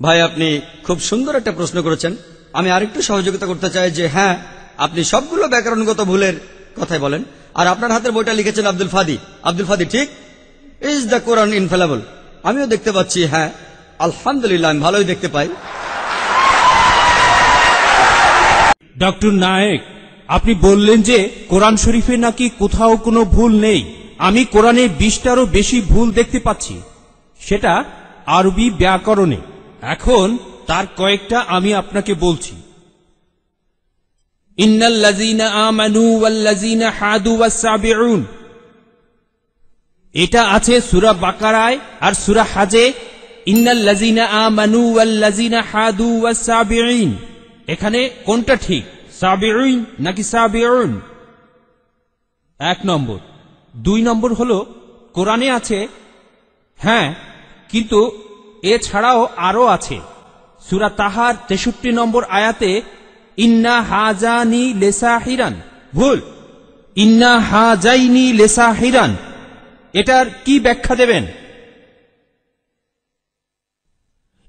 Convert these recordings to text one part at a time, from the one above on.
ভাই আপনি খুব সুন্দর একটা প্রশ্ন করেছেন। আমি আরেকটু সহযোগিতা করতে চাই যে হ্যাঁ, আপনি সবগুলো ব্যাকরণগত ভুলের কথাই বলেন, আর আপনার হাতের বইটা লিখেছেন আব্দুল ফাদি। আব্দুল ফাদি ঠিক, ইজ দ্য কোরআন ইনফেলেবল। আমিও দেখতে পাচ্ছি, হ্যাঁ আলহামদুলিল্লাহ, আমি ভালোই দেখতে পাই। ডক্টর নায়েক, আপনি বললেন যে কোরআন শরীফে নাকি কোথাও কোনো ভুল নেই। আমি কোরআনে 20টারও বেশি ভুল দেখতে পাচ্ছি, সেটা আরবি ব্যাকরণে। এখন তার কয়েকটা আমি আপনাকে বলছি। ইন্নাল্লাযীনা আমানু ওয়াল্লাযীনা হাদু ওয়াস-সাবিউন, এটা আছে সূরা বাকারায় আর সূরা হাজে। ইন্নাল্লাযীনা আমানু ওয়াল্লাযীনা হাদু ওয়াস-সাবিউন, এখানে কোনটা ঠিক, সাবিউন নাকি সাবিউন? 1 নম্বর। 2 নম্বর হলো কোরআনে আছে, হ্যাঁ, কিন্তু এছাড়াও আরো আছে। সূরা তাহার 63 নম্বর আয়াতে ইন্না হাজানি লেসাহিরান, ভুল, ইন্না হাজাইনি লেসাহিরান। এটার কি ব্যাখ্যা দেবেন?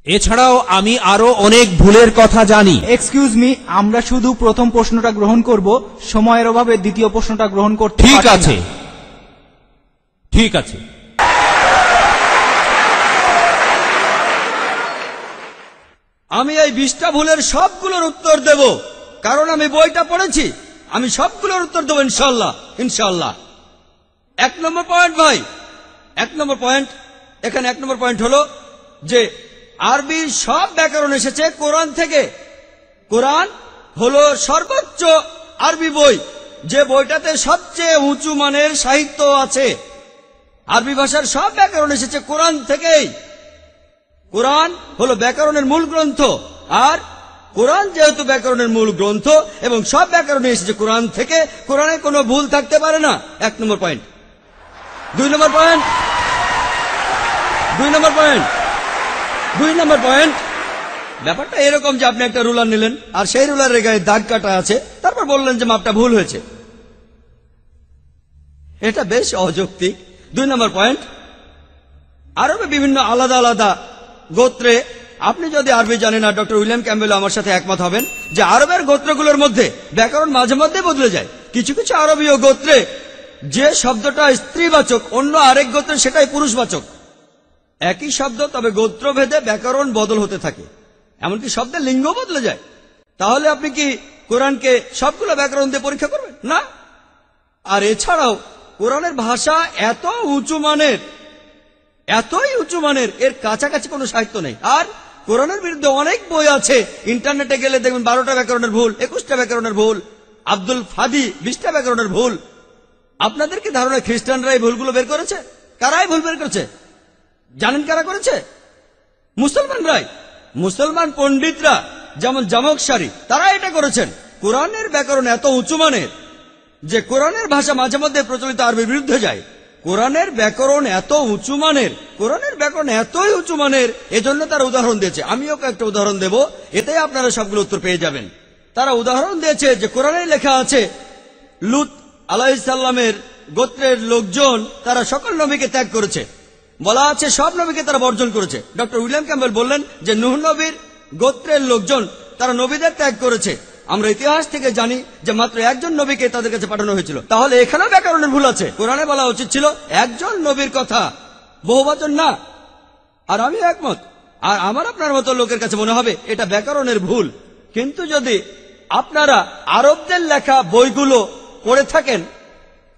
এছাড়াও আমি আরো অনেক ভুলের কথা জানি। এক্সকিউজ মি, আমরা শুধু প্রথম প্রশ্নটা গ্রহণ করব, সময়ের অভাবে দ্বিতীয় প্রশ্নটা গ্রহণ করতে ঠিক পারছি না। আছে, ঠিক আছে। আমি এই 20টা ভুলের সবগুলোর উত্তর দেব, কারণ আমি বইটা পড়েছি। আমি সবগুলোর উত্তর দেবো ইনশাল্লাহ, ইনশাল্লাহ। 1 নম্বর পয়েন্ট ভাই, 1 নম্বর পয়েন্ট, এখানে 1 নম্বর পয়েন্ট হলো যে আরবির সব ব্যাকরণ এসেছে কোরআন থেকে। কোরআন হলো সর্বোচ্চ আরবি বই, যে বইটাতে সবচেয়ে উঁচু মানের সাহিত্য আছে। আরবি ভাষার সব ব্যাকরণ এসেছে কোরআন থেকেই। কোরআন হলো ব্যাকরণের মূল গ্রন্থ, আর কোরআন যেহেতু ব্যাকরণের মূল গ্রন্থ এবং সব ব্যাকরণ এসেছে কোরআন থেকে, কোরআনে কোনো ভুল থাকতে পারে না। 1 নম্বর পয়েন্ট। 2 নম্বর পয়েন্ট, 2 নম্বর পয়েন্ট, 2 নম্বর পয়েন্ট। ব্যাপারটা এরকম যে আপনি একটা রুলার নিলেন, আর সেই রুলারের গায়ে দাগ কাটা আছে, তারপর বললেন যে মাপটা ভুল হয়েছে। এটা বেশ অযৌক্তিক। 2 নম্বর পয়েন্ট, আরবে বিভিন্ন আলাদা আলাদা গোত্রে, আপনি যদি আরবি জানেন, আর ডক্টর উইলিয়াম ক্যাম্বেল আমার সাথে একমত হবেন যে আরবের গোত্রগুলোর মধ্যে ব্যাকরণ মাঝে মধ্যে বদলে যায়। কিছু কিছু আরবীয় গোত্রে যে শব্দটা স্ত্রীবাচক, অন্য আরেক গোত্রে সেটাই পুরুষবাচক। একই শব্দ, তবে গোত্রভেদে ব্যাকরণ বদল হতে থাকে, এমনকি শব্দের লিঙ্গ বদলে যায়। তাহলে আপনি কি কোরআনকে সবগুলো ব্যাকরণ দিয়ে পরীক্ষা করবেন? না। আর এছাড়াও কোরআনের ভাষা এত উঁচু মানের, এতই উঁচু মানের, এর কাছাকাছি কোনো সাহিত্য নেই। আর কোরআনের বিরুদ্ধে অনেক বই আছে, ইন্টারনেটে গেলে দেখবেন 12টা ব্যাকরণের ভুল, 21টা ব্যাকরণের ভুল, আব্দুল ফাদি 20টা ব্যাকরণের ভুল। আপনাদের কি ধারণা খ্রিস্টানরা এই ভুলগুলো বের করেছে? কারাই ভুল বের করেছে জানেন? কারা করেছে? মুসলমানরাই। মুসলমান পণ্ডিতরা, যেমন জামকশারি, তারা এটা করেছেন। কোরআনের ব্যাকরণ এত উঁচু মানের যে কোরআনের ভাষা মাঝে মধ্যে প্রচলিত আরবির বিরুদ্ধে যায়। কোরআনের ব্যাকরণ এত উঁচু মানের, কোরআনের ব্যাকরণ এতই উঁচু মানের, এজন্য তারা উদাহরণ দিয়েছে। আমিও একটা উদাহরণ দেব, এতে আপনারা সবগুলো উত্তর পেয়ে যাবেন। তারা উদাহরণ দিয়েছে যে কোরআনে লেখা আছে লূত আলাইহিস সালামের গোত্রের লোকজন তারা সকল নবীকে ত্যাগ করেছে। বলা আছে সব নবীকে তারা বর্জন করেছে। ডক্টর উইলিয়াম ক্যাম্বেল বললেন যে নূহ নবীর গোত্রের লোকজন তারা নবীদের ত্যাগ করেছে। আমরা ইতিহাস থেকে জানি যে মাত্র একজন নবীকে তাদের কাছে পাঠানো হয়েছিল। তাহলে এখানেও ব্যাকরণের ভুল আছে। কোরআনে বলা উচিত ছিল একজন নবীর কথা, বহুবচন না। আর আমি একমত, আর আমার আপনার মতো লোকের কাছে মনে হবে এটা ব্যাকরণের ভুল। কিন্তু যদি আপনারা আরবদের লেখা বইগুলো পড়ে থাকেন,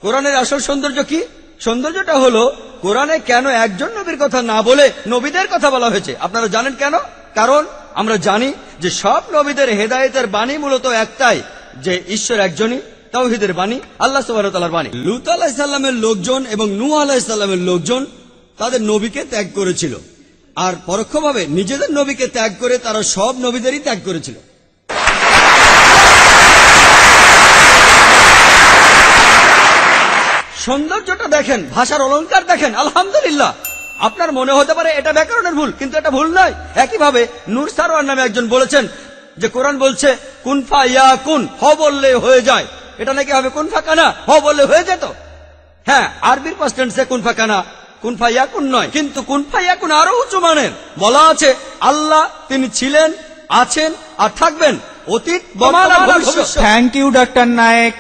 কোরআনের আসল সৌন্দর্য কি? সৌন্দর্যটা হলো কোরআনে কেন একজন নবীর কথা না বলে নবীদের কথা বলা হয়েছে। আপনারা জানেন কেন? কারণ আমরা জানি যে সব নবীদের হেদায়েতের বাণী মূলত একটাই, যে ঈশ্বর একজনই, তাওহীদের বাণী, আল্লাহ সুবহানাহু ওয়া তাআলার বাণী। লূত আলাইহিস সালামের লোকজন এবং নূহ আলাইহিস সালামের লোকজন তাদের নবীকে ত্যাগ করেছিল, আর পরোক্ষভাবে নিজেদের নবীকে ত্যাগ করে তারা সব নবীদেরই ত্যাগ করেছিল। সৌন্দর্যটা দেখেন, ভাষার অলংকার দেখেন, আলহামদুলিল্লাহ। আপনার মনে হতে পারে এটা ব্যাকরণের ভুল, কিন্তু এটা ভুল নয়। একইভাবে নূর সারওয়ার নামে একজন বলেছেন যে কোরআন বলছে কুনফা ইয়া কুন, হ বললে হয়ে যায়। এটা নাকি হবে কুনফা কানা, হ বললে হয়ে যেত। হ্যাঁ, আরবির পাস্ট টেন্সে কুনফা কানা কুন ফায়াকুন নয়, কিন্তু কুন ফায়াকুন আরো উঁচু মানের। বলা আছে আল্লাহ তিনি ছিলেন, আছেন আর থাকবেন, অতীত বর্তমান আর ভবিষ্যৎ। Thank you doctor Naik.